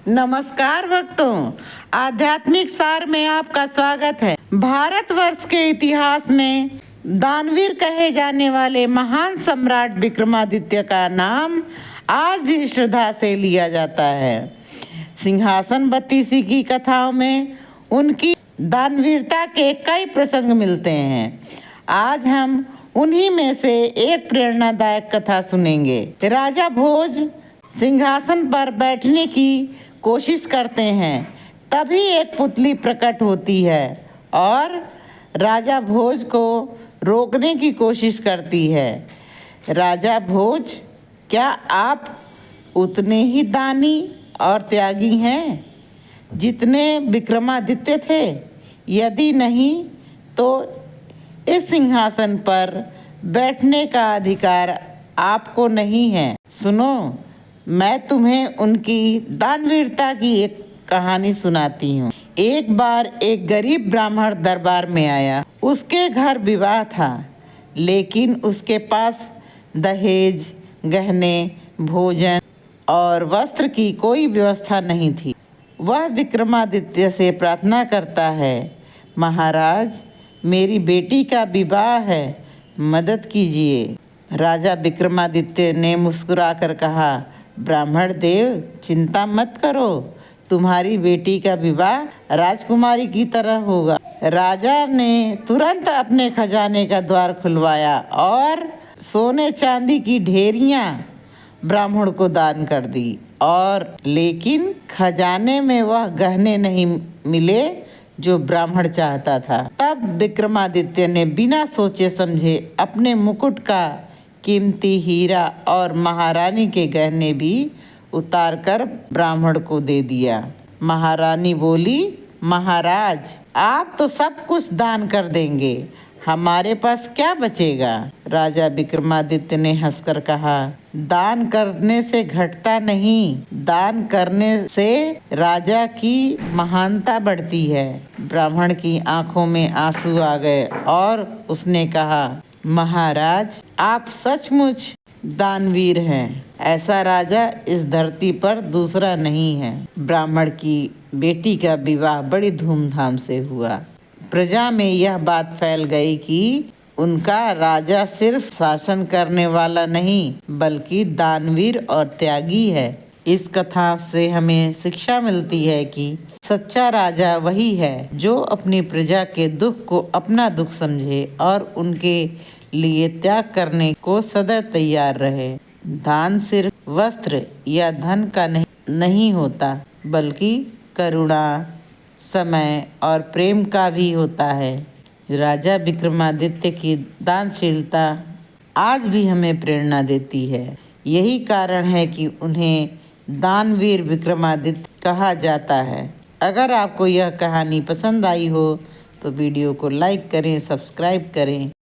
नमस्कार भक्तों, आध्यात्मिक सार में आपका स्वागत है। भारतवर्ष के इतिहास में दानवीर कहे जाने वाले महान सम्राट विक्रमादित्य का नाम आज भी श्रद्धा से लिया जाता है। सिंहासन बत्तीसी की कथाओं में उनकी दानवीरता के कई प्रसंग मिलते हैं। आज हम उन्हीं में से एक प्रेरणादायक कथा सुनेंगे। राजा भोज सिंहासन पर बैठने की कोशिश करते हैं, तभी एक पुतली प्रकट होती है और राजा भोज को रोकने की कोशिश करती है। राजा भोज, क्या आप उतने ही दानी और त्यागी हैं जितने विक्रमादित्य थे? यदि नहीं तो इस सिंहासन पर बैठने का अधिकार आपको नहीं है। सुनो, मैं तुम्हें उनकी दानवीरता की एक कहानी सुनाती हूँ। एक बार एक गरीब ब्राह्मण दरबार में आया। उसके घर विवाह था, लेकिन उसके पास दहेज, गहने, भोजन और वस्त्र की कोई व्यवस्था नहीं थी। वह विक्रमादित्य से प्रार्थना करता है, महाराज, मेरी बेटी का विवाह है, मदद कीजिए। राजा विक्रमादित्य ने मुस्कुराकर कहा, ब्राह्मण देव, चिंता मत करो, तुम्हारी बेटी का विवाह राजकुमारी की तरह होगा। राजा ने तुरंत अपने खजाने का द्वार खुलवाया और सोने चांदी की ढेरियां ब्राह्मण को दान कर दी, और लेकिन खजाने में वह गहने नहीं मिले जो ब्राह्मण चाहता था। तब विक्रमादित्य ने बिना सोचे समझे अपने मुकुट का कीमती हीरा और महारानी के गहने भी उतारकर ब्राह्मण को दे दिया। महारानी बोली, महाराज, आप तो सब कुछ दान कर देंगे, हमारे पास क्या बचेगा? राजा विक्रमादित्य ने हंसकर कहा, दान करने से घटता नहीं, दान करने से राजा की महानता बढ़ती है। ब्राह्मण की आंखों में आंसू आ गए और उसने कहा, महाराज, आप सचमुच दानवीर हैं। ऐसा राजा इस धरती पर दूसरा नहीं है। ब्राह्मण की बेटी का विवाह बड़ी धूमधाम से हुआ। प्रजा में यह बात फैल गई कि उनका राजा सिर्फ शासन करने वाला नहीं, बल्कि दानवीर और त्यागी है। इस कथा से हमें शिक्षा मिलती है कि सच्चा राजा वही है जो अपनी प्रजा के दुख को अपना दुख समझे और उनके लिए त्याग करने को सदा तैयार रहे। दान सिर्फ वस्त्र या धन का नहीं होता, बल्कि करुणा, समय और प्रेम का भी होता है। राजा विक्रमादित्य की दानशीलता आज भी हमें प्रेरणा देती है। यही कारण है कि उन्हें दानवीर विक्रमादित्य कहा जाता है। अगर आपको यह कहानी पसंद आई हो तो वीडियो को लाइक करें, सब्सक्राइब करें।